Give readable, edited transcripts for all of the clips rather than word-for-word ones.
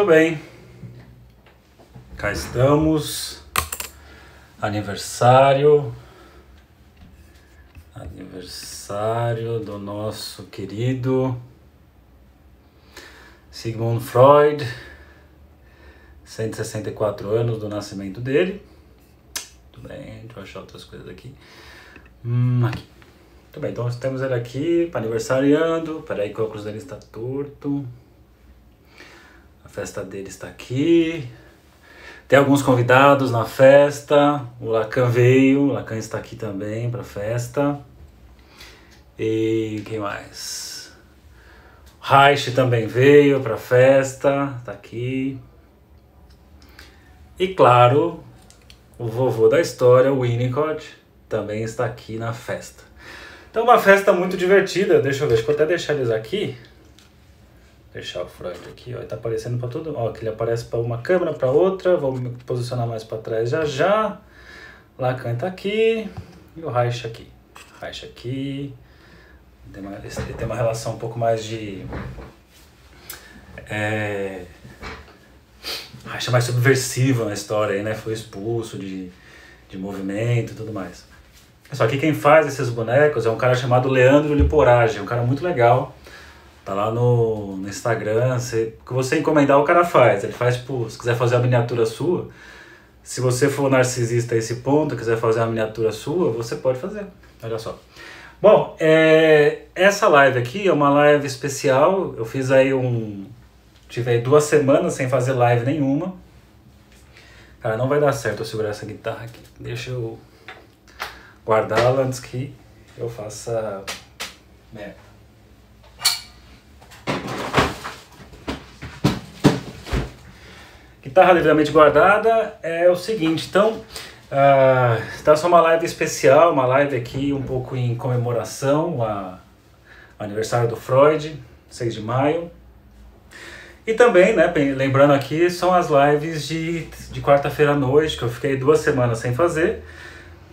Muito bem, cá estamos, aniversário do nosso querido Sigmund Freud, 164 anos do nascimento dele. Muito bem, a gente vai achar outras coisas aqui. Aqui. Muito bem, então temos ele aqui, aniversariando. Peraí que o óculos dele está torto. A festa dele está aqui. Tem alguns convidados na festa. O Lacan veio, o Lacan está aqui também para a festa. E quem mais? O Reich também veio para a festa, está aqui. E claro, o vovô da história, o Winnicott, também está aqui na festa. Então uma festa muito divertida. Deixa eu ver, deixa eu até deixar eles aqui. Deixar o Freud aqui, ó, ele tá aparecendo para tudo. Ó, que ele aparece para uma câmera, para outra. Vou me posicionar mais para trás já já. Lacan tá aqui e o Reich aqui. Reich aqui. Ele tem uma relação um pouco mais de... Reich é mais subversivo na história, aí, né? Foi expulso de movimento e tudo mais. Só que quem faz esses bonecos é um cara chamado Leandro Liporage, um cara muito legal. Tá lá no Instagram, que você encomendar o cara faz. Ele faz, tipo, se quiser fazer a miniatura sua, se você for narcisista a esse ponto, quiser fazer uma miniatura sua, você pode fazer. Olha só. Bom, essa live aqui é uma live especial. Eu fiz aí tive aí 2 semanas sem fazer live nenhuma. Cara, não vai dar certo eu segurar essa guitarra aqui. Deixa eu guardá-la antes que eu faça merda. Guitarra devidamente guardada é o seguinte, então, tá só uma live especial, uma live aqui um pouco em comemoração ao aniversário do Freud, 6 de maio. E também, né, lembrando aqui, são as lives de quarta-feira à noite, que eu fiquei 2 semanas sem fazer,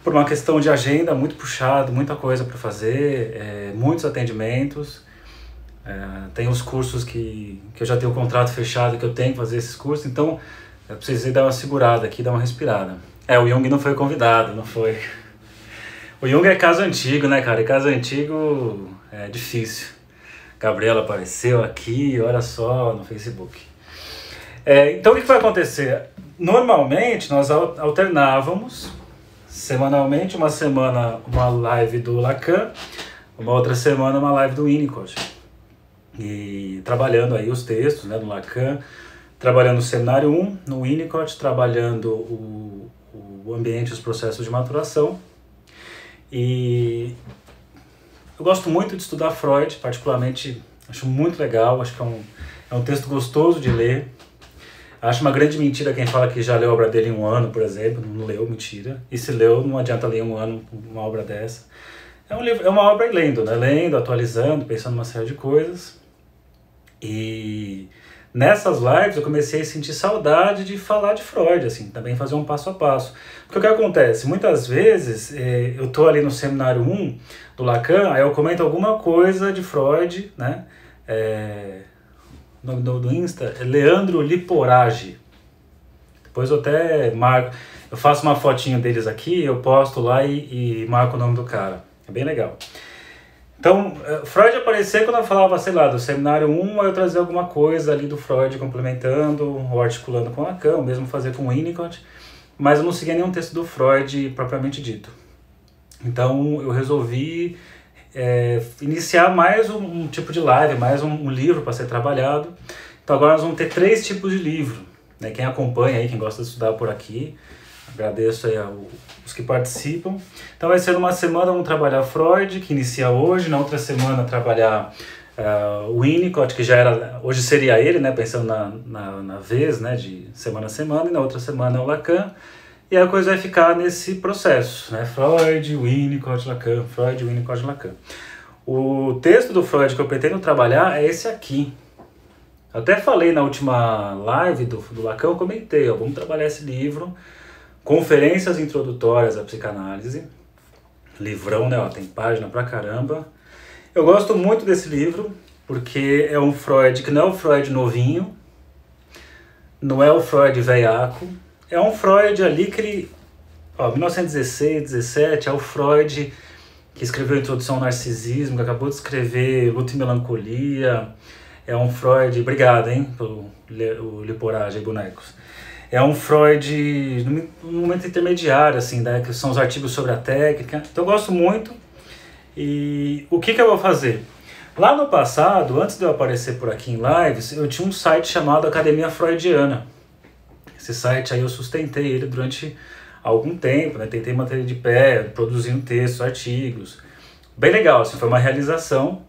por uma questão de agenda muito puxado, muita coisa para fazer, muitos atendimentos. Tem os cursos que eu já tenho o contrato fechado, que eu tenho que fazer esses cursos, então eu precisei dar uma segurada aqui, dar uma respirada. O Jung não foi convidado, não foi. O Jung é caso antigo, né, cara? E caso antigo é difícil. Gabriela apareceu aqui, olha só, no Facebook. Então o que vai acontecer? Normalmente nós alternávamos semanalmente, uma semana uma live do Lacan, uma outra semana uma live do Winnicott. E trabalhando aí os textos, né, no Lacan, trabalhando o seminário 1, no Winnicott, trabalhando o ambiente e os processos de maturação. E eu gosto muito de estudar Freud, particularmente acho muito legal, acho que é um texto gostoso de ler. Acho uma grande mentira quem fala que já leu a obra dele em 1 ano, por exemplo. Não leu, mentira. E se leu, não adianta ler em 1 ano uma obra dessa. É uma obra lendo, né? Lendo, atualizando, pensando uma série de coisas. E nessas lives eu comecei a sentir saudade de falar de Freud, assim, também fazer um passo a passo. Porque o que acontece? Muitas vezes eu tô ali no seminário 1 do Lacan, aí eu comento alguma coisa de Freud, né? No Insta, é Leandro Liporage. Depois eu até marco, eu faço uma fotinho deles aqui, eu posto lá e marco o nome do cara. É bem legal. Então, Freud aparecia quando eu falava, sei lá, do seminário 1, eu trazia alguma coisa ali do Freud complementando ou articulando com Lacan, ou mesmo fazer com Winnicott, mas eu não seguia nenhum texto do Freud propriamente dito. Então eu resolvi iniciar mais um tipo de live, mais um livro para ser trabalhado. Então agora nós vamos ter 3 tipos de livro, né? Quem acompanha aí, quem gosta de estudar por aqui, agradeço aí os que participam. Então vai ser uma semana vamos trabalhar Freud, que inicia hoje, na outra semana trabalhar o Winnicott, que já era, hoje seria ele, né, pensando na vez, né, de semana a semana, e na outra semana é o Lacan, e a coisa vai ficar nesse processo, né, Freud, Winnicott, Lacan, Freud, Winnicott, Lacan. O texto do Freud que eu pretendo trabalhar é esse aqui. Eu até falei na última live do Lacan, eu comentei, vamos trabalhar esse livro, Conferências Introdutórias à Psicanálise, livrão, né, tem página pra caramba. Eu gosto muito desse livro, porque é um Freud que não é o Freud novinho, não é o Freud velhaco, é um Freud ali que ele, 1916, 17, é o Freud que escreveu a Introdução ao Narcisismo, que acabou de escrever Luto e Melancolia, é um Freud, obrigado, hein, pelo Liporagem e Bonecos. É um Freud no momento intermediário, assim, né, que são os artigos sobre a técnica. Então eu gosto muito. E o que eu vou fazer? Lá no passado, antes de eu aparecer por aqui em lives, eu tinha um site chamado Academia Freudiana. Esse site aí eu sustentei ele durante algum tempo, né? Tentei manter ele de pé, produzindo textos, artigos. Bem legal, assim, foi uma realização.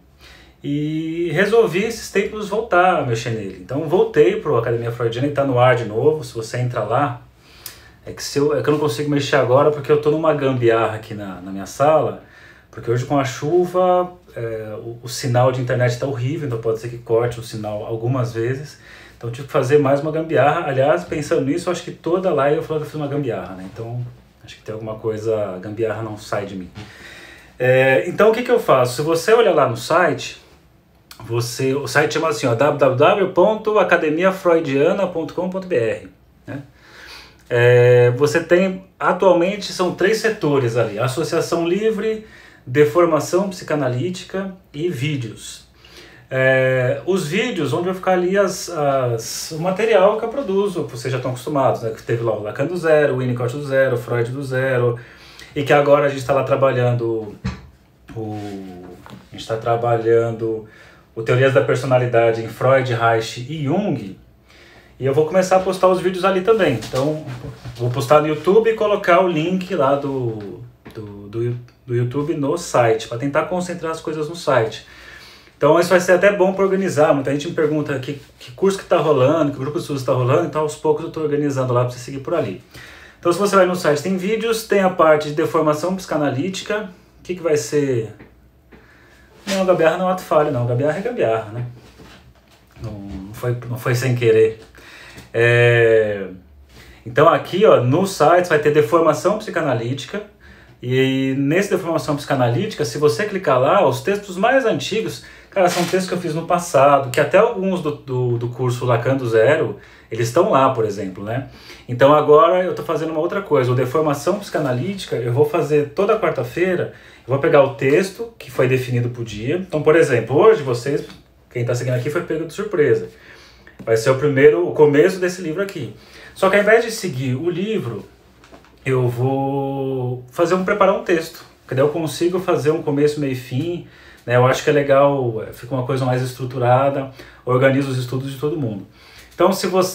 E resolvi esses tempos voltar a mexer nele. Então voltei para o Academia Freudiana e está no ar de novo. Se você entra lá, é que eu não consigo mexer agora porque eu estou numa gambiarra aqui na minha sala, porque hoje com a chuva o sinal de internet está horrível, então pode ser que corte o sinal algumas vezes. Então tive que fazer mais uma gambiarra. Aliás, pensando nisso, acho que toda live eu falo que eu fiz uma gambiarra, né? Então acho que tem alguma coisa, a gambiarra não sai de mim. Então o que eu faço? Se você olhar lá no site, o site chama assim, www.academiafreudiana.com.br, né? Você tem, atualmente, são 3 setores ali: associação livre, deformação psicanalítica e vídeos. Os vídeos, onde vai ficar ali o material que eu produzo, vocês já estão acostumados, né? Que teve lá o Lacan do zero, o Winnicott do zero, o Freud do zero, e que agora a gente está lá trabalhando o Teorias da Personalidade em Freud, Reich e Jung, e eu vou começar a postar os vídeos ali também. Então, vou postar no YouTube e colocar o link lá do YouTube no site, para tentar concentrar as coisas no site. Então, isso vai ser até bom para organizar. Muita gente me pergunta que curso que está rolando, que grupo de estudos está rolando, então aos poucos eu estou organizando lá para você seguir por ali. Então, se você vai no site, tem vídeos, tem a parte de deformação psicanalítica. O que vai ser... Não, gambiarra não é ato falho, não. Gambiarra é gambiarra, né? Não foi sem querer. Então aqui, no site vai ter deformação psicanalítica. E nesse deformação psicanalítica, se você clicar lá, os textos mais antigos, cara, são textos que eu fiz no passado, que até alguns do curso Lacan do Zero, eles estão lá, por exemplo, né? Então agora eu estou fazendo uma outra coisa. O deformação psicanalítica, eu vou fazer toda quarta-feira. Eu vou pegar o texto que foi definido por dia. Então, por exemplo, hoje vocês, quem está seguindo aqui, foi pego de surpresa. Vai ser o começo desse livro aqui. Só que ao invés de seguir o livro, eu vou preparar um texto. Que daí eu consigo fazer um começo, meio e fim, né? Eu acho que é legal, fica uma coisa mais estruturada, organiza os estudos de todo mundo. Então,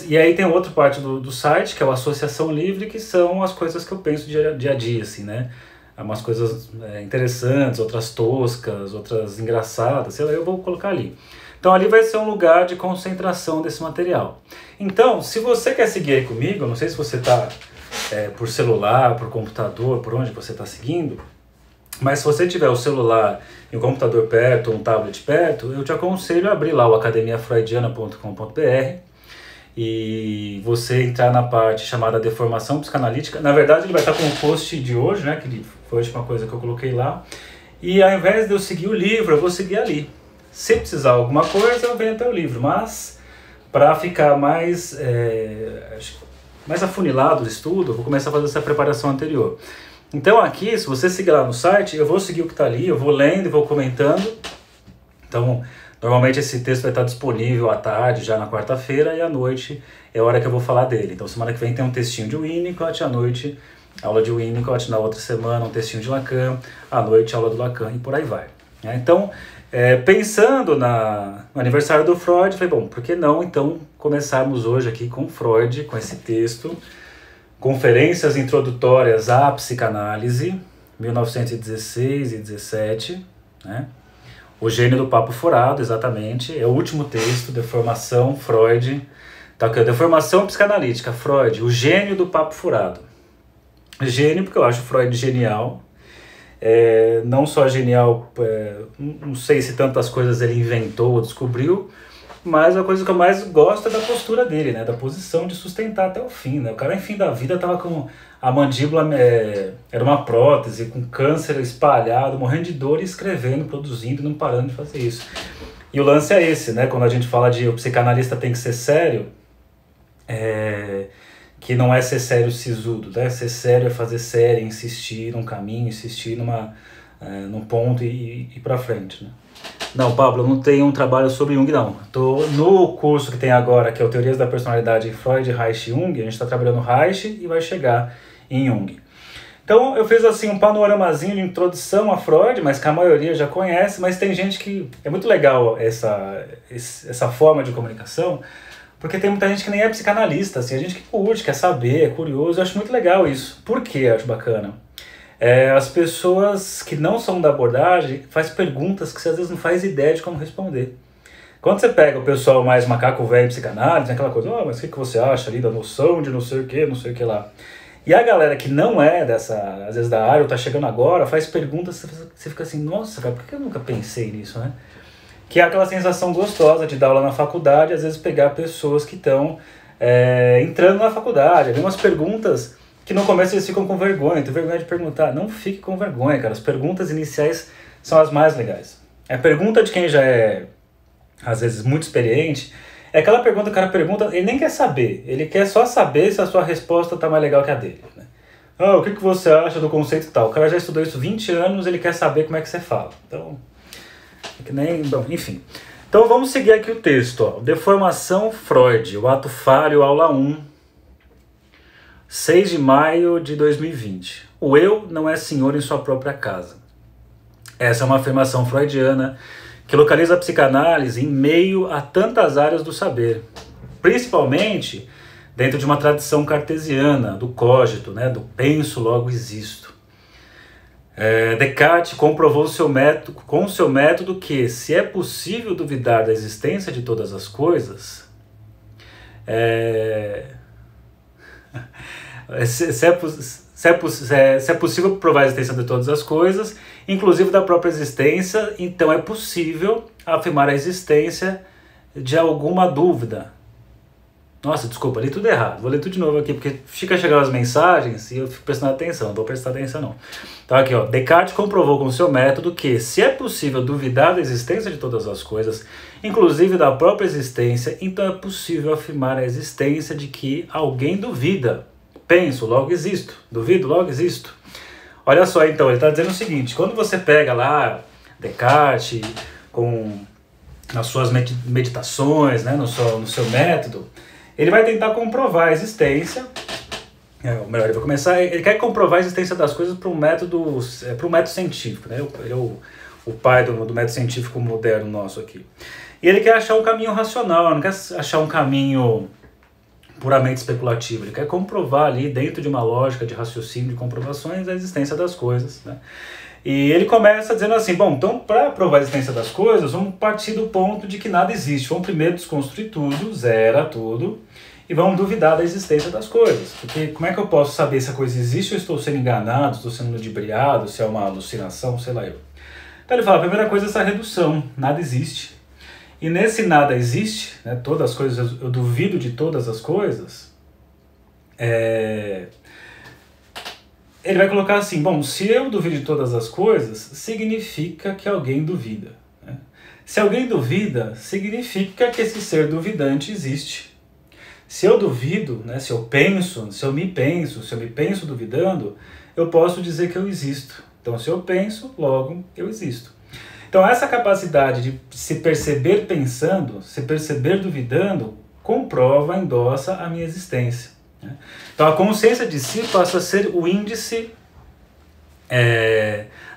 e aí tem outra parte do site, que é a Associação Livre, que são as coisas que eu penso dia a dia, assim, né? Umas coisas interessantes, outras toscas, outras engraçadas, sei lá, eu vou colocar ali. Então ali vai ser um lugar de concentração desse material. Então, se você quer seguir aí comigo, eu não sei se você está por celular, por computador, por onde você está seguindo, mas se você tiver o celular e o computador perto, ou um tablet perto, eu te aconselho a abrir lá o academiafreudiana.com.br e você entrar na parte chamada deformação psicanalítica. Na verdade, ele vai estar com o post de hoje, né, que foi a última coisa que eu coloquei lá. E ao invés de eu seguir o livro, eu vou seguir ali. Se precisar de alguma coisa, eu venho até o livro. Mas, para ficar mais afunilado o estudo, eu vou começar a fazer essa preparação anterior. Então aqui, se você seguir lá no site, eu vou seguir o que está ali, eu vou lendo e vou comentando. Então, normalmente esse texto vai estar disponível à tarde, já na quarta-feira, e à noite é a hora que eu vou falar dele. Então semana que vem tem um textinho de Winnicott, à noite aula de Winnicott, na outra semana um textinho de Lacan, à noite aula do Lacan e por aí vai. Então, pensando no aniversário do Freud, falei, bom, por que não então começarmos hoje aqui com Freud, com esse texto, Conferências Introdutórias à Psicanálise, 1916 e 17, né? O Gênio do Papo Furado, exatamente, é o último texto, Deformação, Freud, tá aqui, Deformação Psicanalítica, Freud, o Gênio do Papo Furado. Gênio porque eu acho Freud genial, não só genial, não sei se tantas coisas ele inventou ou descobriu, mas a coisa que eu mais gosto é da postura dele, né? Da posição de sustentar até o fim, né? O cara, enfim, da vida tava com a mandíbula, era uma prótese, com câncer espalhado, morrendo de dor e escrevendo, produzindo, não parando de fazer isso. E o lance é esse, né? Quando a gente fala de o psicanalista tem que ser sério, que não é ser sério sisudo, né? Ser sério é fazer sério, insistir num caminho, insistir num ponto e ir pra frente, né? Não, Pablo, eu não tenho um trabalho sobre Jung, não. Tô no curso que tem agora, que é o Teorias da Personalidade Freud, Reich e Jung, a gente está trabalhando Reich e vai chegar em Jung. Então eu fiz assim um panoramazinho de introdução a Freud, mas que a maioria já conhece, mas tem gente que... É muito legal essa forma de comunicação, porque tem muita gente que nem é psicanalista, assim, a gente que curte, quer saber, é curioso, eu acho muito legal isso. Por que eu acho bacana? As pessoas que não são da abordagem fazem perguntas que você às vezes não faz ideia de como responder. Quando você pega o pessoal mais macaco velho psicanálise, aquela coisa, mas o que você acha ali da noção de não sei o que lá. E a galera que não é dessa, às vezes da área, ou tá chegando agora, faz perguntas, você fica assim, nossa, cara, por que eu nunca pensei nisso, né? Que é aquela sensação gostosa de dar aula na faculdade, às vezes pegar pessoas que estão entrando na faculdade, tem umas perguntas que no começo eles ficam com vergonha, tem vergonha de perguntar. Não fique com vergonha, cara. As perguntas iniciais são as mais legais. A pergunta de quem já é, às vezes, muito experiente, é aquela pergunta que o cara pergunta, ele nem quer saber, ele quer só saber se a sua resposta tá mais legal que a dele, né? O que você acha do conceito tal? O cara já estudou isso 20 anos, ele quer saber como é que você fala. Então, é que nem... Bom, enfim. Então vamos seguir aqui o texto, ó. Deformação Freud, o ato falho, aula 1. 6 de maio de 2020. O eu não é senhor em sua própria casa. Essa é uma afirmação freudiana que localiza a psicanálise em meio a tantas áreas do saber, principalmente dentro de uma tradição cartesiana, do cogito, né, do penso, logo existo. Descartes comprovou com o seu método que, se é possível duvidar da existência de todas as coisas, se é possível provar a existência de todas as coisas, inclusive da própria existência, então é possível afirmar a existência de alguma dúvida. Nossa, desculpa, li tudo errado. Vou ler tudo de novo aqui, porque fica chegando as mensagens e eu fico prestando atenção. Não vou prestar atenção, não. Então aqui, ó. Descartes comprovou com seu método que, se é possível duvidar da existência de todas as coisas, inclusive da própria existência, então é possível afirmar a existência de que alguém duvida. Penso, logo existo. Duvido, logo existo. Olha só, então, ele está dizendo o seguinte, quando você pega lá Descartes nas suas meditações, né, no seu método, ele vai tentar comprovar a existência, ou melhor, ele vai começar, ele quer comprovar a existência das coisas para um método científico, né? Ele é o pai do método científico moderno nosso aqui. E ele quer achar um caminho racional, não quer achar um caminho puramente especulativo, ele quer comprovar ali, dentro de uma lógica de raciocínio, de comprovações, a existência das coisas, né? E ele começa dizendo assim, bom, então para provar a existência das coisas, vamos partir do ponto de que nada existe. Vamos primeiro desconstruir tudo, zera tudo, e vamos duvidar da existência das coisas. Porque como é que eu posso saber se a coisa existe ou estou sendo enganado, estou sendo ludibriado, se é uma alucinação, sei lá eu. Então ele fala, a primeira coisa é essa redução, nada existe. E nesse nada existe, né, todas as coisas, eu duvido de todas as coisas, ele vai colocar assim, bom, se eu duvido de todas as coisas, significa que alguém duvida, né? Se alguém duvida, significa que esse ser duvidante existe. Se eu duvido, né, se eu me penso duvidando, eu posso dizer que eu existo. Então, se eu penso, logo eu existo. Então, essa capacidade de se perceber pensando, se perceber duvidando, comprova, endossa a minha existência, né? Então, a consciência de si passa a ser o índice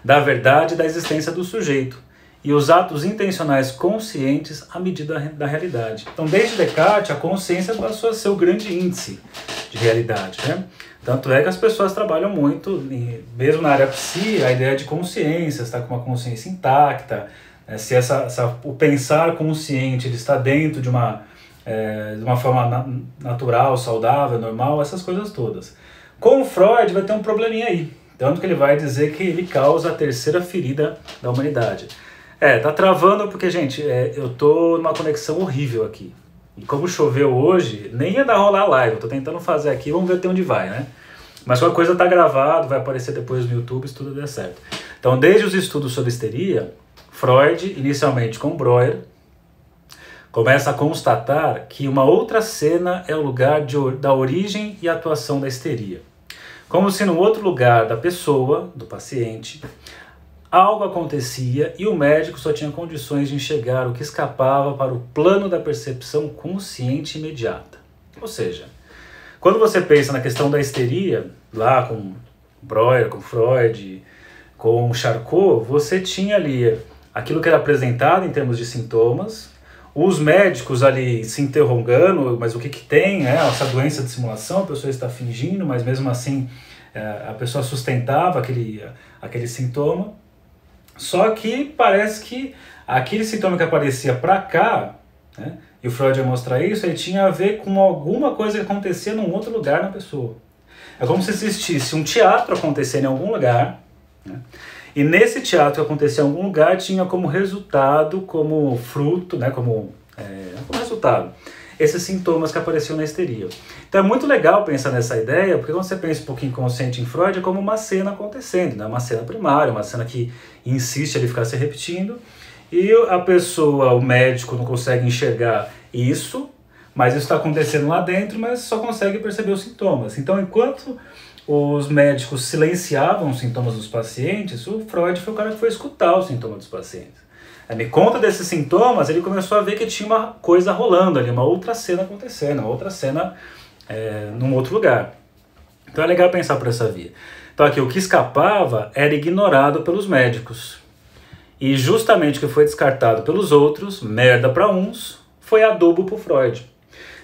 da verdade da existência do sujeito. E os atos intencionais conscientes à medida da realidade. Então, desde Descartes, a consciência passou a ser o grande índice de realidade, né? Tanto é que as pessoas trabalham muito, mesmo na área psi, a ideia de consciência, estar com uma consciência intacta, se o pensar consciente ele está dentro de uma forma natural, saudável, normal, essas coisas todas. Com o Freud vai ter um probleminha aí, tanto que ele vai dizer que ele causa a terceira ferida da humanidade. Tá travando porque, gente, eu tô numa conexão horrível aqui. E como choveu hoje, nem ia dar rolar a live, eu tô tentando fazer aqui, vamos ver até onde vai, né? Mas qualquer coisa tá gravado, vai aparecer depois no YouTube, se tudo der certo. Então, desde os estudos sobre histeria, Freud, inicialmente com Breuer, começa a constatar que uma outra cena é o lugar da origem e atuação da histeria. Como se no outro lugar da pessoa, do paciente, algo acontecia e o médico só tinha condições de enxergar o que escapava para o plano da percepção consciente imediata. Ou seja, quando você pensa na questão da histeria, lá com Breuer, com Freud, com Charcot, você tinha ali aquilo que era apresentado em termos de sintomas, os médicos ali se interrogando, mas o que tem, né? Essa doença de simulação, a pessoa está fingindo, mas mesmo assim a pessoa sustentava aquele sintoma. Só que parece que aquele sintoma que aparecia para cá, né? E o Freud ia mostrar isso, ele tinha a ver com alguma coisa que acontecia num outro lugar na pessoa. É como se existisse um teatro acontecendo em algum lugar, né? E nesse teatro que acontecia em algum lugar tinha como resultado, como fruto, né, como resultado, esses sintomas que apareciam na histeria. Então é muito legal pensar nessa ideia, porque quando você pensa um pouquinho consciente em Freud, é como uma cena acontecendo, né? Uma cena primária, uma cena que insiste ali ficar se repetindo, e a pessoa, o médico, não consegue enxergar isso, mas isso está acontecendo lá dentro, mas só consegue perceber os sintomas. Então, enquanto os médicos silenciavam os sintomas dos pacientes, o Freud foi o cara que foi escutar os sintomas dos pacientes. Me conta desses sintomas, ele começou a ver que tinha uma coisa rolando ali, uma outra cena acontecendo, uma outra cena num outro lugar. Então é legal pensar por essa via. Então aqui, o que escapava era ignorado pelos médicos. E justamente o que foi descartado pelos outros, merda para uns, foi adubo para o Freud.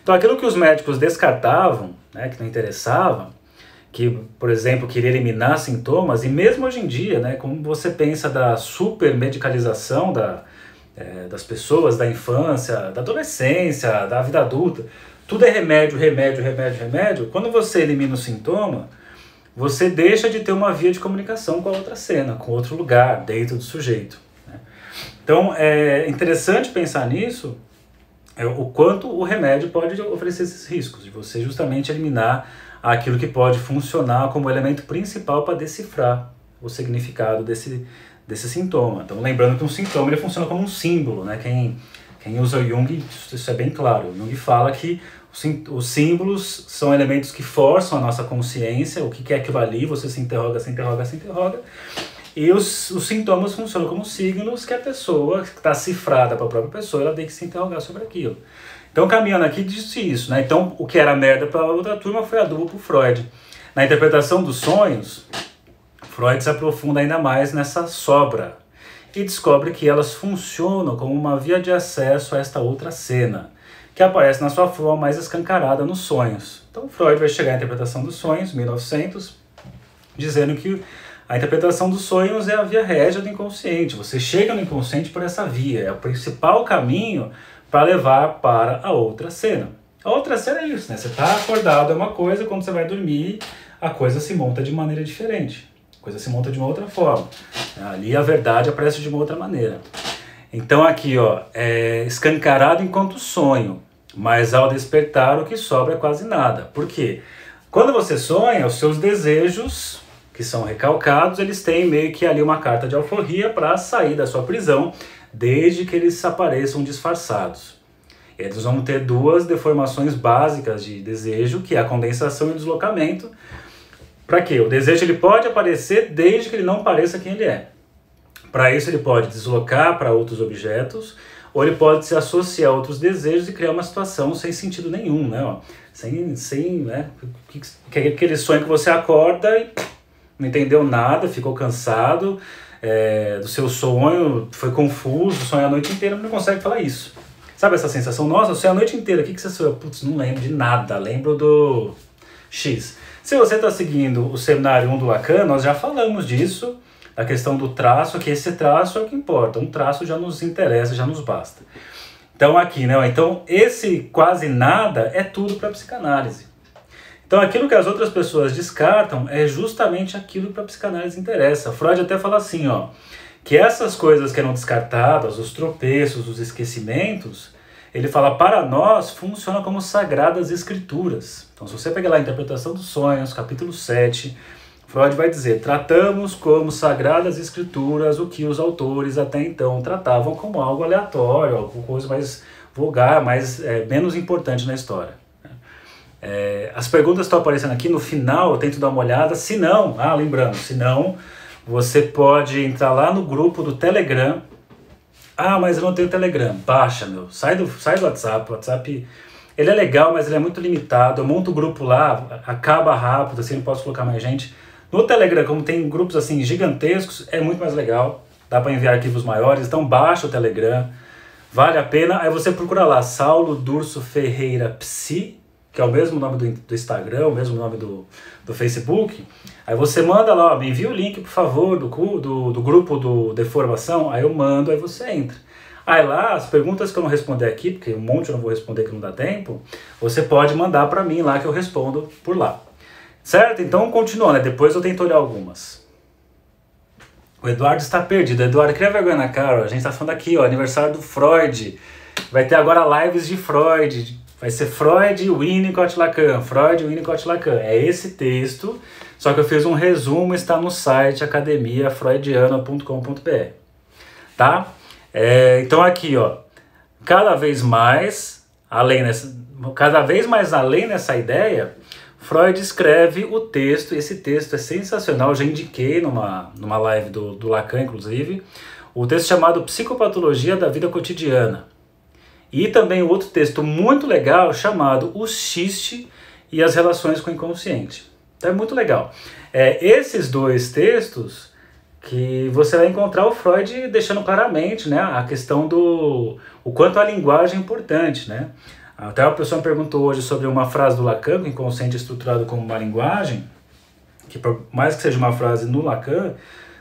Então aquilo que os médicos descartavam, né, que não interessava, que, por exemplo, queria eliminar sintomas, e mesmo hoje em dia, né, como você pensa da supermedicalização das pessoas, da infância, da adolescência, da vida adulta, tudo é remédio, remédio, remédio, remédio. Quando você elimina o sintoma, você deixa de ter uma via de comunicação com a outra cena, com outro lugar, dentro do sujeito, né? Então é interessante pensar nisso, o quanto o remédio pode oferecer esses riscos, de você justamente eliminar aquilo que pode funcionar como elemento principal para decifrar o significado desse sintoma. Então, lembrando que um sintoma ele funciona como um símbolo, né? Quem usa o Jung, isso é bem claro. O Jung fala que os símbolos são elementos que forçam a nossa consciência, o que é aquilo ali, você se interroga, se interroga, se interroga. E os sintomas funcionam como signos que a pessoa, que está cifrada para a própria pessoa, ela tem que se interrogar sobre aquilo. Então, caminhando aqui, disse isso, né? Então, o que era merda para a outra turma foi adubo para o Freud. Na interpretação dos sonhos, Freud se aprofunda ainda mais nessa sobra e descobre que elas funcionam como uma via de acesso a esta outra cena, que aparece na sua forma mais escancarada nos sonhos. Então, Freud vai chegar à interpretação dos sonhos, 1900, dizendo que a interpretação dos sonhos é a via régia do inconsciente. Você chega no inconsciente por essa via, é o principal caminho para levar para a outra cena. A outra cena é isso, né? Você está acordado é uma coisa, quando você vai dormir, a coisa se monta de maneira diferente. A coisa se monta de uma outra forma. Ali a verdade aparece de uma outra maneira. Então aqui, ó, é escancarado enquanto sonho, mas ao despertar o que sobra é quase nada. Por quê? Quando você sonha, os seus desejos, que são recalcados, eles têm meio que ali uma carta de alforria para sair da sua prisão, desde que eles apareçam disfarçados. Eles vão ter duas deformações básicas de desejo, que é a condensação e o deslocamento. Para quê? O desejo ele pode aparecer desde que ele não pareça quem ele é. Para isso ele pode deslocar para outros objetos, ou ele pode se associar a outros desejos e criar uma situação sem sentido nenhum, né? Né? Aquele sonho que você acorda e não entendeu nada, ficou cansado do seu sonho, foi confuso, sonhou a noite inteira, mas não consegue falar isso. Sabe essa sensação? Nossa, eu sonhei a noite inteira, o que você sonhou? Putz, não lembro de nada, lembro do X. Se você está seguindo o seminário 1 do Lacan, nós já falamos disso, a questão do traço, que esse traço é o que importa, um traço já nos interessa, já nos basta. Então aqui, né? Então esse quase nada é tudo para a psicanálise. Então aquilo que as outras pessoas descartam é justamente aquilo que para a psicanálise interessa. Freud até fala assim, ó, que essas coisas que eram descartadas, os tropeços, os esquecimentos, ele fala, para nós, funcionam como sagradas escrituras. Então se você pegar lá a interpretação dos sonhos, capítulo 7, Freud vai dizer, tratamos como sagradas escrituras o que os autores até então tratavam como algo aleatório, alguma coisa mais vulgar, mas menos importante na história. As perguntas estão aparecendo aqui no final, eu tento dar uma olhada. Se não, lembrando, se não, você pode entrar lá no grupo do Telegram. Mas eu não tenho Telegram. Baixa, meu. Sai do WhatsApp. O WhatsApp, ele é legal, mas ele é muito limitado. Eu monto o grupo lá, acaba rápido, assim, não posso colocar mais gente. No Telegram, como tem grupos assim gigantescos, é muito mais legal. Dá para enviar arquivos maiores, então baixa o Telegram. Vale a pena. Aí você procura lá, Saulo Durso Ferreira Psi, que é o mesmo nome do Instagram, o mesmo nome do Facebook. Aí você manda lá, me envia o link, por favor, do grupo de formação. Aí eu mando, aí você entra. Aí lá, as perguntas que eu não responder aqui, porque um monte eu não vou responder que não dá tempo, você pode mandar para mim lá que eu respondo por lá. Certo? Então continua, né? Depois eu tento olhar algumas. O Eduardo está perdido. Eduardo, cria vergonha na cara. A gente está falando aqui, ó, aniversário do Freud. Vai ter agora lives de Freud. Vai ser Freud, Winnicott, Lacan. Freud, Winnicott, Lacan. É esse texto, só que eu fiz um resumo, está no site academiafreudiana.com.br. Tá? Então aqui, ó, cada vez mais além nessa ideia, Freud escreve o texto. Esse texto é sensacional, eu já indiquei numa live do Lacan, inclusive, o texto chamado Psicopatologia da Vida Cotidiana. E também outro texto muito legal chamado O Xiste e as Relações com o Inconsciente. Então é muito legal. Esses dois textos que você vai encontrar o Freud deixando claramente, né, a questão do o quanto a linguagem é importante, né? Até uma pessoa me perguntou hoje sobre uma frase do Lacan, o inconsciente estruturado como uma linguagem, que por mais que seja uma frase no Lacan,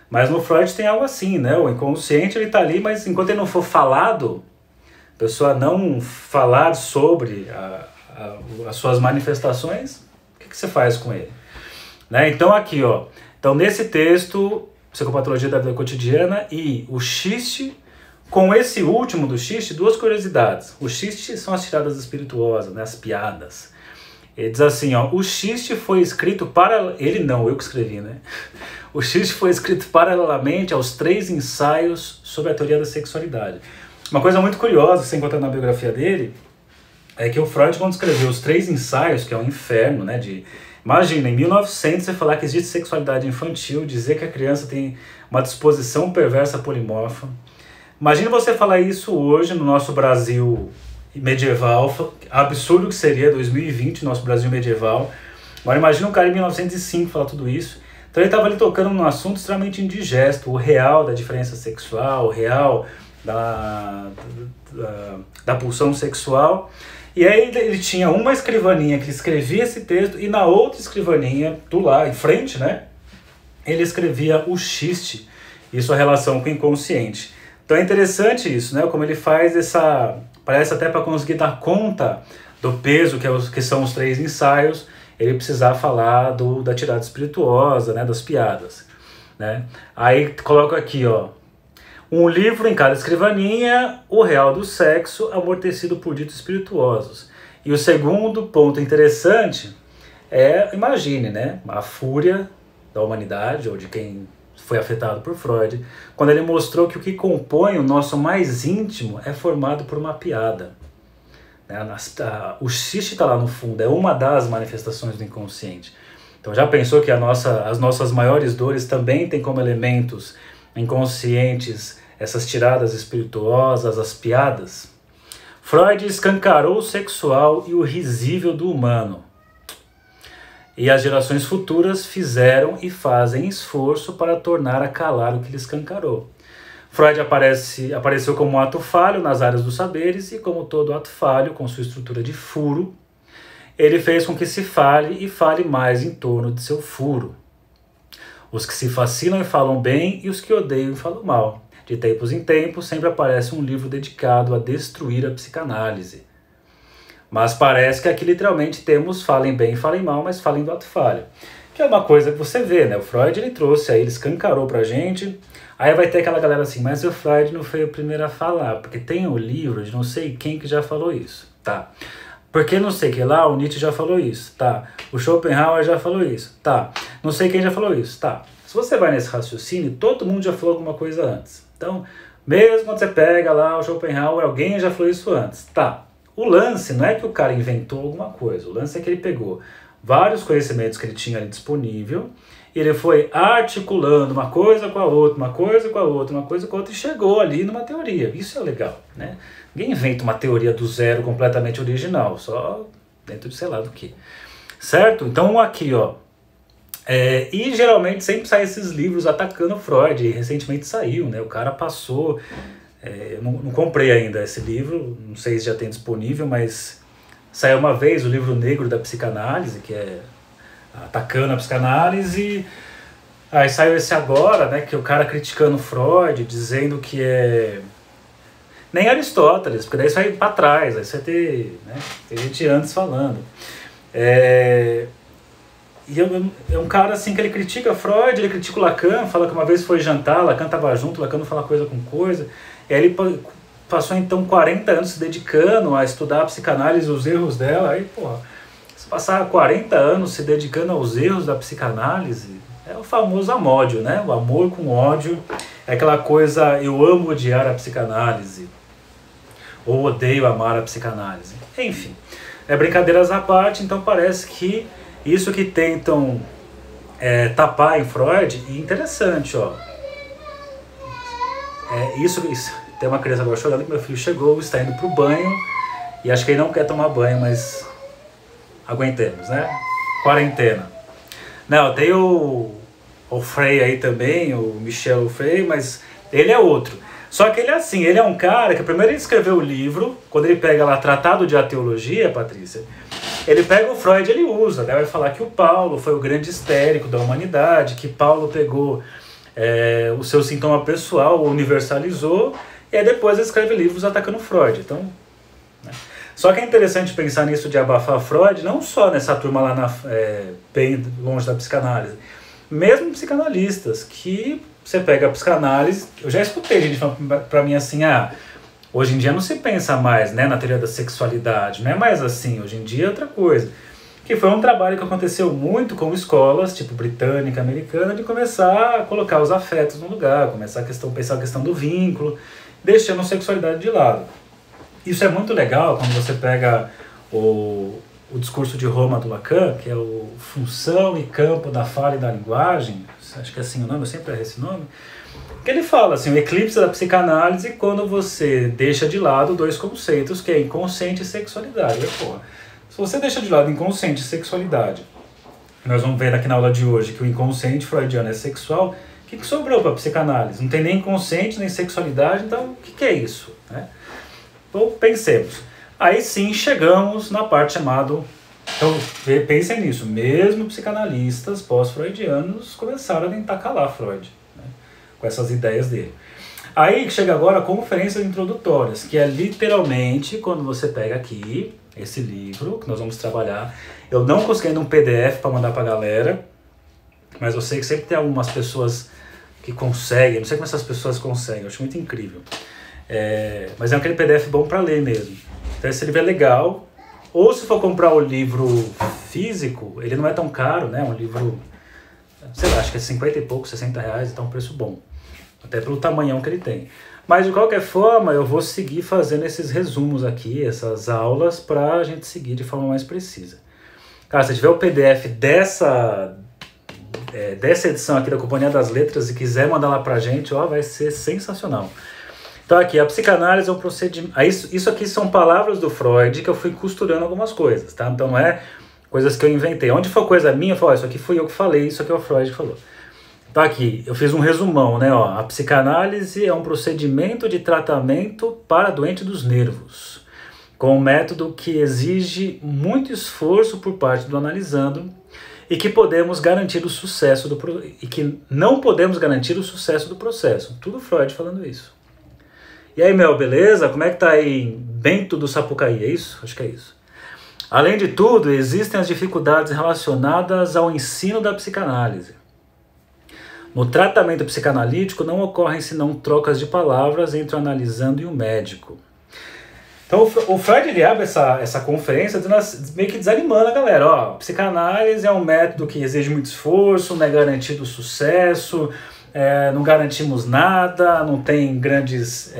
mas no Freud tem algo assim, né? O inconsciente ele está ali, mas enquanto ele não for falado, a pessoa não falar sobre as suas manifestações, o que você faz com ele? Né? Então aqui, ó, então nesse texto, Psicopatologia da Vida Cotidiana e o Xiste, com esse último do Xiste, duas curiosidades. O Xiste são as tiradas espirituosas, né, as piadas. Ele diz assim, ó, o Xiste foi escrito para... Ele não, eu que escrevi, né? O Xiste foi escrito paralelamente aos 3 ensaios sobre a teoria da sexualidade. Uma coisa muito curiosa, que você encontra na biografia dele, é que o Freud, quando escreveu os 3 ensaios, que é um inferno, né, imagina, em 1900 você falar que existe sexualidade infantil, dizer que a criança tem uma disposição perversa polimorfa. Imagina você falar isso hoje no nosso Brasil medieval, absurdo que seria 2020, nosso Brasil medieval. Agora imagina um cara em 1905 falar tudo isso. Então ele estava ali tocando num assunto extremamente indigesto, o real da diferença sexual, o real da pulsão sexual. E aí ele tinha uma escrivaninha que escrevia esse texto e na outra escrivaninha, do lá, em frente, né, ele escrevia o Xiste e sua relação com o inconsciente. Então é interessante isso, né, como ele faz parece até para conseguir dar conta do peso que são os 3 ensaios, ele precisar falar da tirada espirituosa, né, das piadas. Né? Aí coloca aqui, ó, um livro em cada escrivaninha, o real do sexo, amortecido por ditos espirituosos. E o segundo ponto interessante imagine, né, a fúria da humanidade, ou de quem foi afetado por Freud, quando ele mostrou que o que compõe o nosso mais íntimo é formado por uma piada. O xiste está lá no fundo, é uma das manifestações do inconsciente. Então já pensou que as nossas maiores dores também têm como elementos inconscientes essas tiradas espirituosas, as piadas? Freud escancarou o sexual e o risível do humano. E as gerações futuras fizeram e fazem esforço para tornar a calar o que ele escancarou. Freud apareceu como um ato falho nas áreas dos saberes e, como todo ato falho, com sua estrutura de furo, ele fez com que se fale e fale mais em torno de seu furo. Os que se fascinam e falam bem e os que odeiam e falam mal. De tempos em tempos sempre aparece um livro dedicado a destruir a psicanálise. Mas parece que aqui literalmente temos falem bem e falem mal, mas falem do ato falho. Que é uma coisa que você vê, né? O Freud ele trouxe aí, ele escancarou pra gente. Aí vai ter aquela galera assim, mas o Freud não foi o primeiro a falar, porque tem um livro de não sei quem que já falou isso, tá? Porque não sei que lá, o Nietzsche já falou isso, tá? O Schopenhauer já falou isso, tá? Não sei quem já falou isso, tá? Se você vai nesse raciocínio, todo mundo já falou alguma coisa antes. Então, Mesmo quando você pega lá o Schopenhauer, alguém já falou isso antes. Tá, o lance não é que o cara inventou alguma coisa, o lance é que ele pegou vários conhecimentos que ele tinha ali disponível, e ele foi articulando uma coisa com a outra, uma coisa com a outra, uma coisa com a outra, e chegou ali numa teoria. Isso é legal, né? Ninguém inventa uma teoria do zero completamente original, só dentro de sei lá do que. Certo? Então aqui, ó. E geralmente sempre saem esses livros atacando Freud, e recentemente saiu, né? O cara passou... eu não comprei ainda esse livro, não sei se já tem disponível, mas saiu uma vez o livro negro da psicanálise, que é atacando a psicanálise. Aí saiu esse agora, né, que é o cara criticando Freud, dizendo que nem Aristóteles, porque daí isso vai para trás, aí você vai ter, né, tem gente antes falando. E é um cara assim que ele critica Freud, ele critica o Lacan, fala que uma vez foi jantar, Lacan estava junto, Lacan não fala coisa com coisa. E aí ele passou então 40 anos se dedicando a estudar a psicanálise, os erros dela. Aí, porra, se passar 40 anos se dedicando aos erros da psicanálise, é o famoso amódio, né? O amor com ódio é aquela coisa, eu amo odiar a psicanálise, ou odeio amar a psicanálise. Enfim, brincadeiras à parte, então parece que isso que tentam tapar em Freud, e interessante, ó. Isso, tem uma criança agora chorando que meu filho chegou, está indo pro banho, e acho que ele não quer tomar banho, mas aguentemos, né? Quarentena. Não, tem o Frey aí também, o Michel Frey, mas ele é outro. Só que ele é assim, ele é um cara que primeiro ele escreveu o livro, quando ele pega lá Tratado de Ateologia, Patrícia, ele pega o Freud e ele usa, né? Vai falar que o Paulo foi o grande histérico da humanidade, que Paulo pegou o seu sintoma pessoal, universalizou, e aí depois ele escreve livros atacando Freud. Então, né? Só que é interessante pensar nisso de abafar Freud, não só nessa turma lá bem longe da psicanálise, mesmo psicanalistas, que você pega a psicanálise, eu já escutei gente falando pra mim assim, hoje em dia não se pensa mais, né, na teoria da sexualidade, não é mais assim, hoje em dia é outra coisa. Que foi um trabalho que aconteceu muito com escolas, tipo britânica, americana, de começar a colocar os afetos no lugar, começar pensar a questão do vínculo, deixando a sexualidade de lado. Isso é muito legal quando você pega o discurso de Roma do Lacan, que é o Função e Campo da Fala e da Linguagem, acho que é assim o nome, eu sempre erro esse nome, que ele fala assim, o eclipse da psicanálise quando você deixa de lado dois conceitos, que é inconsciente e sexualidade. Se você deixa de lado inconsciente e sexualidade, nós vamos ver aqui na aula de hoje que o inconsciente freudiano é sexual, o que sobrou para a psicanálise? Não tem nem inconsciente, nem sexualidade, então o que é isso? Né? Então pensemos. Aí sim chegamos na parte chamada... Então pensem nisso, mesmo psicanalistas pós-freudianos começaram a tentar calar Freud, né? Com essas ideias dele. Aí chega agora a conferências introdutórias, que é literalmente quando você pega aqui esse livro que nós vamos trabalhar. Eu não consegui ainda um PDF para mandar para a galera, mas eu sei que sempre tem algumas pessoas que conseguem, não sei como essas pessoas conseguem, eu acho muito incrível. Mas é aquele PDF bom para ler mesmo. Então esse livro é legal, ou se for comprar o livro físico, ele não é tão caro, né? Um livro, sei lá, acho que é 50 e pouco, 60 reais, então é um preço bom. Até pelo tamanhão que ele tem. Mas de qualquer forma, eu vou seguir fazendo esses resumos aqui, essas aulas, para a gente seguir de forma mais precisa. Cara, se tiver o PDF dessa edição aqui da Companhia das Letras e quiser mandar lá pra gente, ó, vai ser sensacional. Então aqui, a psicanálise é um procedimento... Isso aqui são palavras do Freud que eu fui costurando algumas coisas, tá? Então não é coisas que eu inventei. Onde for coisa minha, eu falo, isso aqui fui eu que falei, isso aqui é o Freud que falou. Então aqui, eu fiz um resumão, né? Ó, a psicanálise é um procedimento de tratamento para doente dos nervos, com um método que exige muito esforço por parte do analisando e que podemos garantir o sucesso e que não podemos garantir o sucesso do processo. Tudo Freud falando isso. E aí, Mel, beleza? Como é que tá aí em Bento do Sapucaí? É isso? Acho que é isso. Além de tudo, existem as dificuldades relacionadas ao ensino da psicanálise. No tratamento psicanalítico não ocorrem senão trocas de palavras entre o analisando e o médico. Então o Freud ele abre essa conferência meio que desanimando a galera. Ó, psicanálise é um método que exige muito esforço, não é garantido sucesso, não garantimos nada, não tem grandes...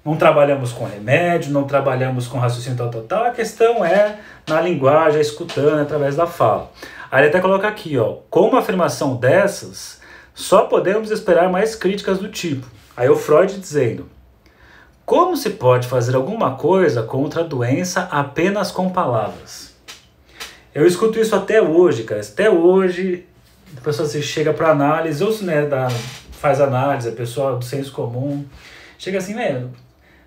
não trabalhamos com remédio, não trabalhamos com raciocínio tal. A questão é na linguagem, escutando através da fala. Aí ele até coloca aqui, ó, com uma afirmação dessas, só podemos esperar mais críticas do tipo. Aí o Freud dizendo, como se pode fazer alguma coisa contra a doença apenas com palavras? Eu escuto isso até hoje, cara. Até hoje, a pessoa se chega para análise, ou se faz análise, a pessoa do senso comum, chega assim,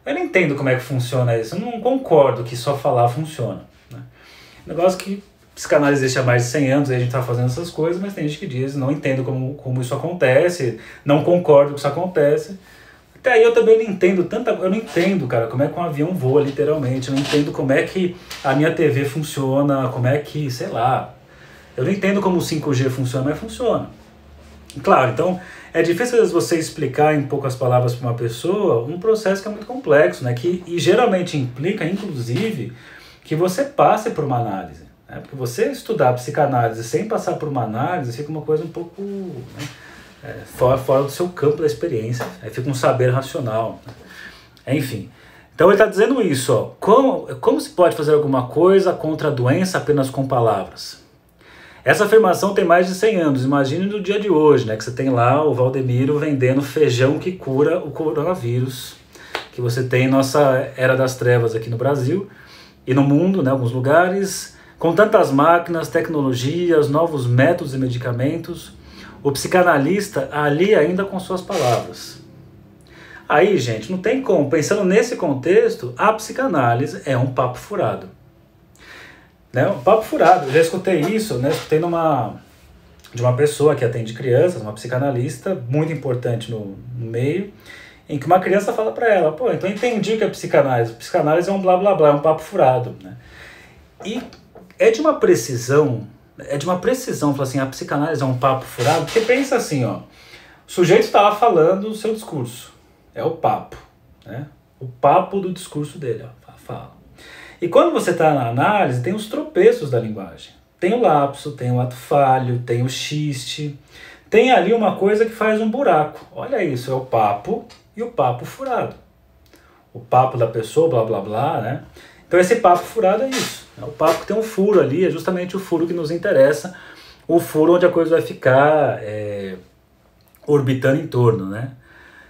eu não entendo como é que funciona isso, eu não concordo que só falar funciona. Né? Negócio que psicanálise existe há mais de 100 anos, e a gente está fazendo essas coisas, mas tem gente que diz, não entendo como isso acontece, não concordo que isso acontece. Até aí eu também não entendo eu não entendo, cara, como é que um avião voa, literalmente, eu não entendo como é que a minha TV funciona, como é que, sei lá, eu não entendo como o 5G funciona, mas funciona. Claro, então é difícil às vezes você explicar em poucas palavras para uma pessoa um processo que é muito complexo, né? E geralmente implica, inclusive, que você passe por uma análise. Né? Porque você estudar psicanálise sem passar por uma análise fica uma coisa um pouco... né? Fora do seu campo da experiência, aí fica um saber racional. Enfim, então ele está dizendo isso, ó, como se pode fazer alguma coisa contra a doença apenas com palavras? Essa afirmação tem mais de 100 anos, imagine no dia de hoje, né, que você tem lá o Valdemiro vendendo feijão que cura o coronavírus, que você tem nossa era das trevas aqui no Brasil e no mundo, né, alguns lugares, com tantas máquinas, tecnologias, novos métodos e medicamentos, o psicanalista ali ainda com suas palavras. Aí, gente, não tem como. Pensando nesse contexto, a psicanálise é um papo furado. Né? Um papo furado. Eu já escutei isso, né? Escutei de uma pessoa que atende crianças, uma psicanalista muito importante no meio, em que uma criança fala para ela, pô, então eu entendi que é psicanálise. Psicanálise é um blá blá blá, é um papo furado. Né? E é de uma precisão, falar assim, a psicanálise é um papo furado, porque pensa assim, ó, o sujeito está lá falando o seu discurso, é o papo, né? O papo do discurso dele, ó, fala. E quando você está na análise, tem os tropeços da linguagem, tem o lapso, tem o ato falho, tem o xiste, tem ali uma coisa que faz um buraco, olha isso, é o papo e o papo furado, o papo da pessoa, blá blá blá, né? Então esse papo furado é isso. O papo que tem um furo ali, é justamente o furo que nos interessa, o furo onde a coisa vai ficar orbitando em torno, né?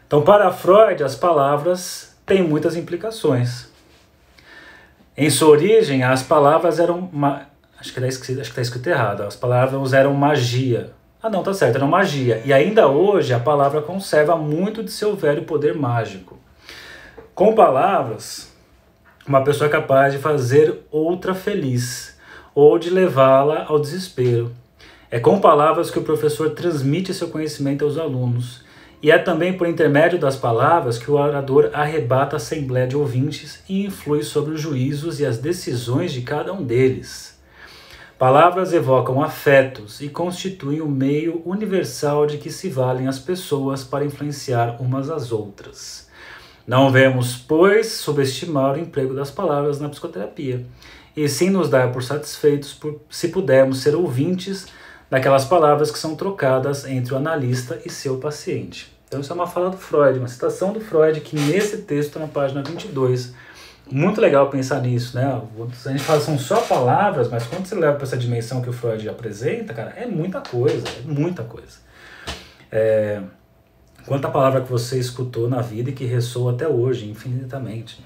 Então, para Freud, as palavras têm muitas implicações. Em sua origem, as palavras eram... Acho que está escrito errado. As palavras eram magia. Ah, não, tá certo, eram magia. E ainda hoje, a palavra conserva muito de seu velho poder mágico. Com palavras... uma pessoa é capaz de fazer outra feliz, ou de levá-la ao desespero. É com palavras que o professor transmite seu conhecimento aos alunos, e é também por intermédio das palavras que o orador arrebata a assembleia de ouvintes e influi sobre os juízos e as decisões de cada um deles. Palavras evocam afetos e constituem o meio universal de que se valem as pessoas para influenciar umas às outras. Não devemos, pois, subestimar o emprego das palavras na psicoterapia, e sim nos dar por satisfeitos se pudermos ser ouvintes daquelas palavras que são trocadas entre o analista e seu paciente. Então isso é uma fala do Freud, uma citação do Freud, que nesse texto, na página 22, muito legal pensar nisso, né? A gente fala são só palavras, mas quando você leva para essa dimensão que o Freud apresenta, cara, é muita coisa, é muita coisa. Quanta palavra que você escutou na vida e que ressoa até hoje, infinitamente.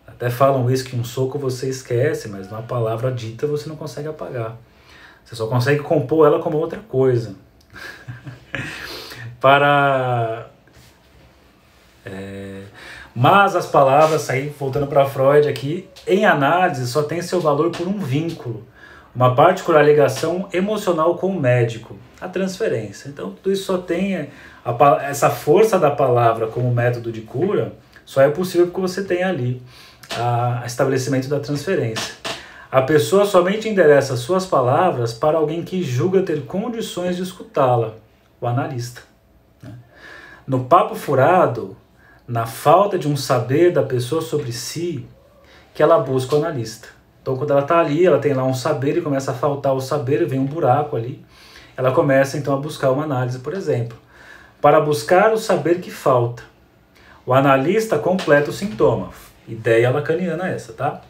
Até falam isso, que um soco você esquece, mas uma palavra dita você não consegue apagar. Você só consegue compor ela como outra coisa. Mas as palavras, aí, voltando para Freud aqui, em análise só tem seu valor por um vínculo, uma particular ligação emocional com o médico, a transferência. Então tudo isso só tem... essa força da palavra como método de cura só é possível porque você tem ali o estabelecimento da transferência. A pessoa somente endereça suas palavras para alguém que julga ter condições de escutá-la, o analista. Né? No papo furado, na falta de um saber da pessoa sobre si, que ela busca o analista. Então quando ela está ali, ela tem lá um saber e começa a faltar o saber, vem um buraco ali, ela começa então a buscar uma análise, por exemplo. para buscar o saber que falta. O analista completa o sintoma. Ideia lacaniana essa, tá?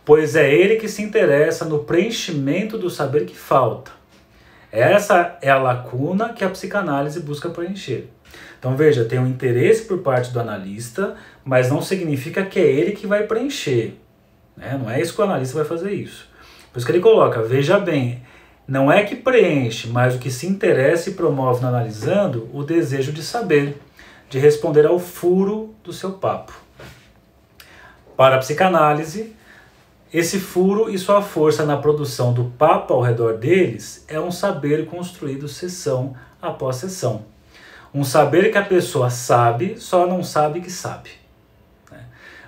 Pois é ele que se interessa no preenchimento do saber que falta. Essa é a lacuna que a psicanálise busca preencher. Então veja, tem um interesse por parte do analista, mas não significa que é ele que vai preencher, né? Não é isso que o analista vai fazer isso. Por isso que ele coloca, veja bem, não é que preenche, mas o que se interessa e promove no analisando o desejo de saber, de responder ao furo do seu papo. Para a psicanálise, esse furo e sua força na produção do papo ao redor deles é um saber construído sessão após sessão. Um saber que a pessoa sabe, só não sabe que sabe.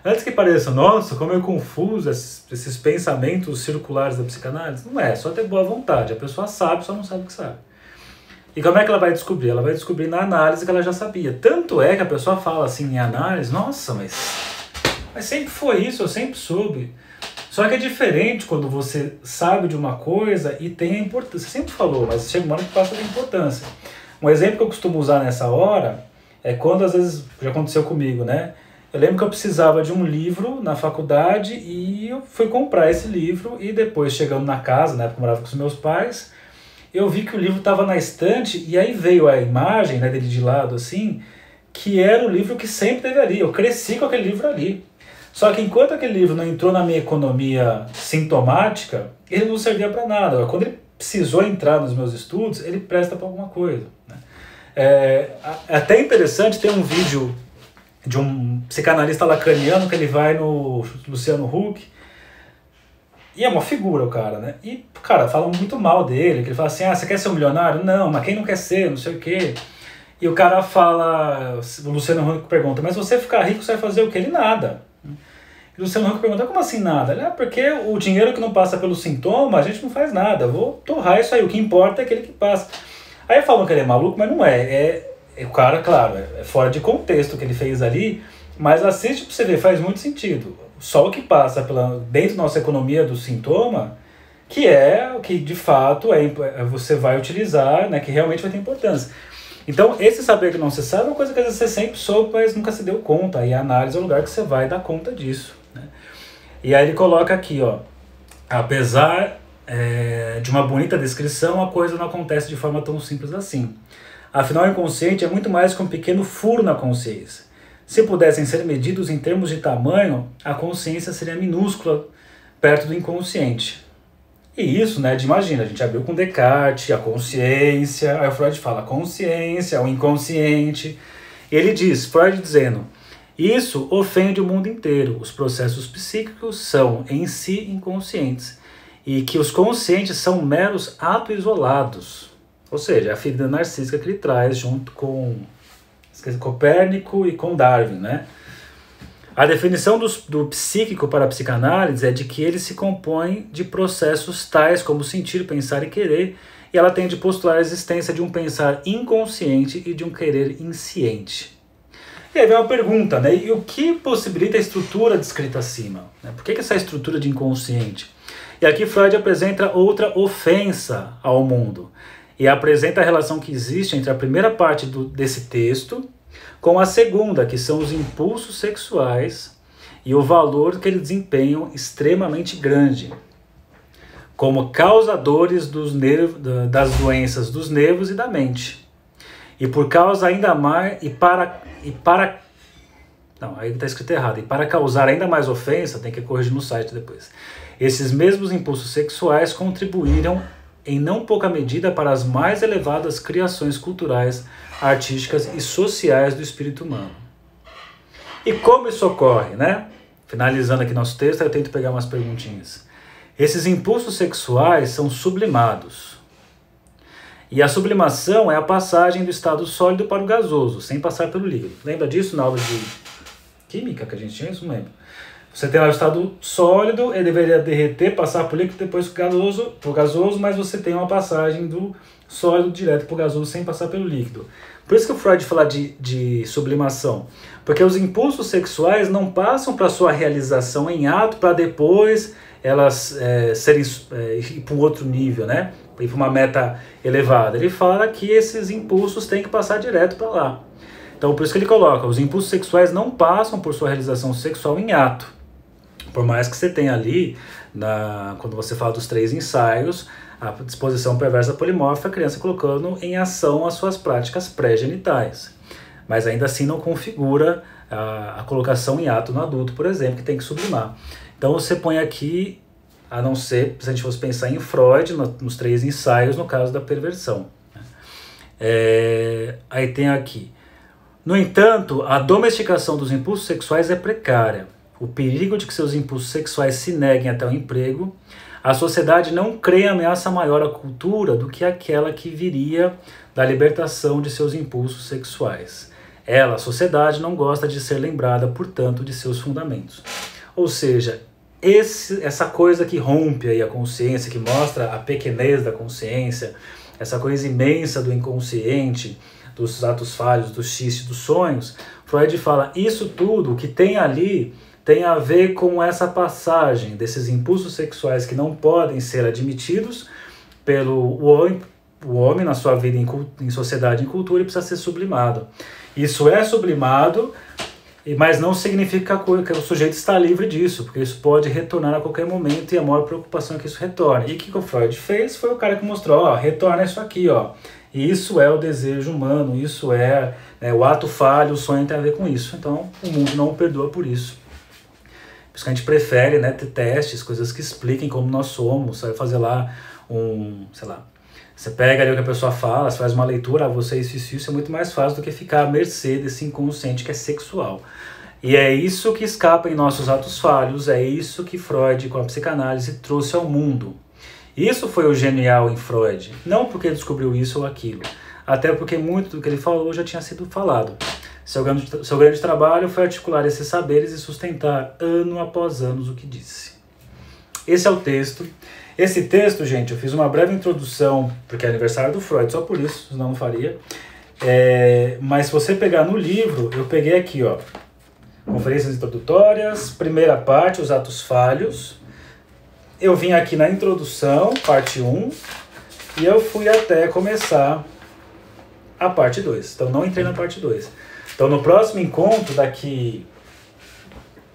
Antes que pareça, nossa, como é confuso esses pensamentos circulares da psicanálise. Não é, só ter boa vontade. A pessoa sabe, só não sabe que sabe. E como é que ela vai descobrir? Ela vai descobrir na análise que ela já sabia. Tanto é que a pessoa fala assim em análise, nossa, mas sempre foi isso, eu sempre soube. Só que é diferente quando você sabe de uma coisa e tem a importância. Você sempre falou, mas chega uma hora que passa a ter importância. Um exemplo que eu costumo usar nessa hora é quando, às vezes, já aconteceu comigo, né? Eu lembro que eu precisava de um livro na faculdade e eu fui comprar esse livro e depois, chegando na casa, na época eu morava com os meus pais, eu vi que o livro estava na estante e aí veio a imagem, né, dele de lado assim, que era o livro que sempre teve ali. Eu cresci com aquele livro ali. Só que enquanto aquele livro não entrou na minha economia sintomática, ele não servia para nada. Quando ele precisou entrar nos meus estudos, ele presta para alguma coisa, né? É até interessante ter um vídeo de um psicanalista lacaniano que ele vai no Luciano Huck, e é uma figura o cara, né? E, cara, falam muito mal dele, que ele fala assim, você quer ser um milionário? Não, mas quem não quer ser, não sei o quê. E o cara fala, o Luciano Huck pergunta, mas se você ficar rico, você vai fazer o quê? Ele nada. E o Luciano Huck pergunta, como assim nada? Ele, porque o dinheiro que não passa pelo sintoma, a gente não faz nada, eu vou torrar isso aí, o que importa é aquele que passa. Aí falam que ele é maluco, mas não é. O cara, claro, é fora de contexto o que ele fez ali, mas assiste pra você ver, faz muito sentido. Só o que passa dentro da nossa economia do sintoma, que é o que de fato você vai utilizar, né, que realmente vai ter importância. Então, esse saber que não se sabe é uma coisa que às vezes você sempre soube, mas nunca se deu conta. E a análise é o lugar que você vai dar conta disso, né? E aí ele coloca aqui, ó, apesar de uma bonita descrição, a coisa não acontece de forma tão simples assim. Afinal, o inconsciente é muito mais que um pequeno furo na consciência. Se pudessem ser medidos em termos de tamanho, a consciência seria minúscula perto do inconsciente. E isso, né, imagina, a gente abriu com Descartes, a consciência, aí o Freud fala a consciência, o inconsciente. Ele diz, Freud dizendo, isso ofende o mundo inteiro, os processos psíquicos são em si inconscientes, e que os conscientes são meros atos isolados. Ou seja, a ferida narcísica que ele traz junto com Copérnico e com Darwin, né? A definição do psíquico para a psicanálise é de que ele se compõe de processos tais como sentir, pensar e querer, e ela tem de postular a existência de um pensar inconsciente e de um querer insciente. E aí vem uma pergunta, né? E o que possibilita a estrutura descrita acima? Por que essa estrutura de inconsciente? E aqui Freud apresenta outra ofensa ao mundo. E apresenta a relação que existe entre a primeira parte desse texto com a segunda, que são os impulsos sexuais e o valor que eles desempenham extremamente grande, como causadores das doenças dos nervos e da mente. E por causa ainda mais, não, aí está escrito errado, e para causar ainda mais ofensa, tem que corrigir no site depois, esses mesmos impulsos sexuais contribuíram em não pouca medida para as mais elevadas criações culturais, artísticas e sociais do espírito humano. E como isso ocorre, né? Finalizando aqui nosso texto, eu tento pegar umas perguntinhas. Esses impulsos sexuais são sublimados. E a sublimação é a passagem do estado sólido para o gasoso, sem passar pelo líquido. Lembra disso na aula de química que a gente tinha? Isso não lembro. Você tem lá o estado sólido, ele deveria derreter, passar para o líquido, depois para o gasoso, mas você tem uma passagem do sólido direto para o gasoso sem passar pelo líquido. Por isso que o Freud fala de sublimação, porque os impulsos sexuais não passam para sua realização em ato para depois elas ir para um outro nível, né? ir para uma meta elevada. Ele fala que esses impulsos têm que passar direto para lá. Então, por isso que ele coloca, os impulsos sexuais não passam por sua realização sexual em ato. Por mais que você tenha ali, quando você fala dos 3 ensaios, a disposição perversa polimórfica, a criança colocando em ação as suas práticas pré-genitais. Mas ainda assim não configura a colocação em ato no adulto, por exemplo, que tem que sublimar. Então você põe aqui, a não ser, se a gente fosse pensar em Freud, nos 3 ensaios, no caso da perversão. Aí tem aqui. No entanto, a domesticação dos impulsos sexuais é precária. O perigo de que seus impulsos sexuais se neguem até o emprego, a sociedade não crê ameaça maior à cultura do que aquela que viria da libertação de seus impulsos sexuais. Ela, a sociedade, não gosta de ser lembrada, portanto, de seus fundamentos. Ou seja, essa coisa que rompe aí a consciência, que mostra a pequenez da consciência, essa coisa imensa do inconsciente, dos atos falhos, dos xistes, dos sonhos, Freud fala, isso tudo que tem ali tem a ver com essa passagem desses impulsos sexuais que não podem ser admitidos pelo homem na sua vida em sociedade, em cultura, e precisa ser sublimado. Isso é sublimado, mas não significa que o sujeito está livre disso, porque isso pode retornar a qualquer momento e a maior preocupação é que isso retorne. E o que o Freud fez foi o cara que mostrou, ó, retorna isso aqui, ó. E isso é o desejo humano, isso é o ato falho, o sonho tem a ver com isso. Então o mundo não o perdoa por isso. Por isso que a gente prefere, ter testes, coisas que expliquem como nós somos. Você vai fazer lá você pega ali o que a pessoa fala, você faz uma leitura, você isso é muito mais fácil do que ficar à mercê desse inconsciente que é sexual. E é isso que escapa em nossos atos falhos, é isso que Freud, com a psicanálise, trouxe ao mundo. Isso foi o genial em Freud, não porque ele descobriu isso ou aquilo, até porque muito do que ele falou já tinha sido falado. Seu grande trabalho foi articular esses saberes e sustentar ano após ano o que disse. Esse é o texto. Esse texto, gente, eu fiz uma breve introdução, porque é aniversário do Freud, só por isso, senão não faria. Mas se você pegar no livro, eu peguei aqui, ó, conferências introdutórias, primeira parte, os atos falhos. Eu vim aqui na introdução, parte 1, e eu fui até começar a parte 2. Então não entrei na parte 2. Então no próximo encontro, daqui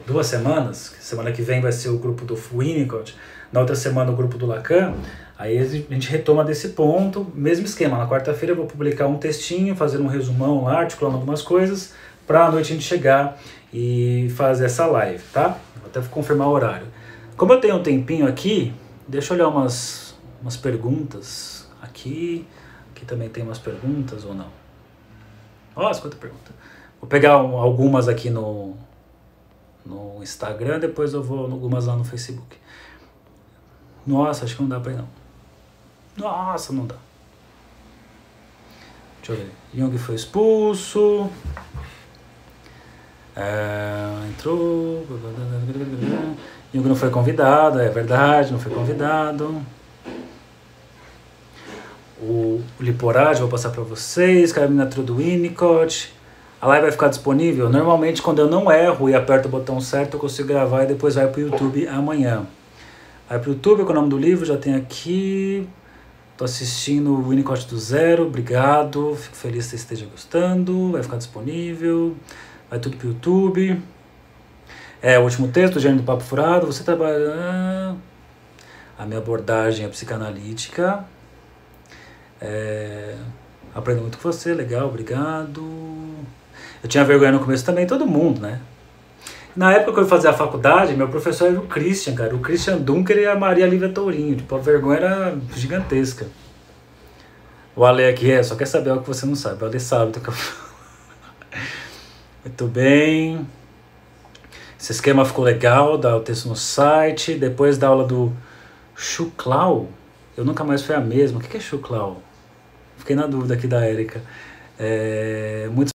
2 semanas, semana que vem vai ser o grupo do Winnicott, na outra semana o grupo do Lacan, aí a gente retoma desse ponto, mesmo esquema, na quarta-feira eu vou publicar um textinho, fazer um resumão lá, articulando algumas coisas, para a noite a gente chegar e fazer essa live, tá? Vou até confirmar o horário. Como eu tenho um tempinho aqui, deixa eu olhar umas perguntas aqui também tem umas perguntas ou não? Nossa, quanta pergunta. Vou pegar algumas aqui no Instagram, depois eu vou algumas lá no Facebook. Nossa, acho que não dá pra ir não. Nossa, não dá. Deixa eu ver. Jung foi expulso. Entrou. Jung não foi convidado, é verdade, não foi convidado. O Liporage, vou passar pra vocês. Carminatura do Winnicott. A live vai ficar disponível? Normalmente, quando eu não erro e aperto o botão certo, eu consigo gravar e depois vai pro YouTube amanhã. Vai pro YouTube, com o nome do livro, já tem aqui. Tô assistindo o Winnicott do Zero, obrigado. Fico feliz que você esteja gostando. Vai ficar disponível. Vai tudo pro YouTube. O último texto, o Gênio do Papo Furado. Você trabalha... A minha abordagem é psicanalítica. Aprendo muito com você, legal, obrigado. Eu tinha vergonha no começo também, todo mundo, né? Na época que eu fazia a faculdade, meu professor era o Christian, cara. O Christian Dunker e a Maria Lívia Tourinho. Tipo, a vergonha era gigantesca. O Ale aqui só quer saber algo que você não sabe. O Ale sabe do que eu falo. Muito bem. Esse esquema ficou legal, dá o texto no site. Depois da aula do Chuclau, eu nunca mais fui a mesma. O que é Chuclau? Fiquei na dúvida aqui da Érica. Muitos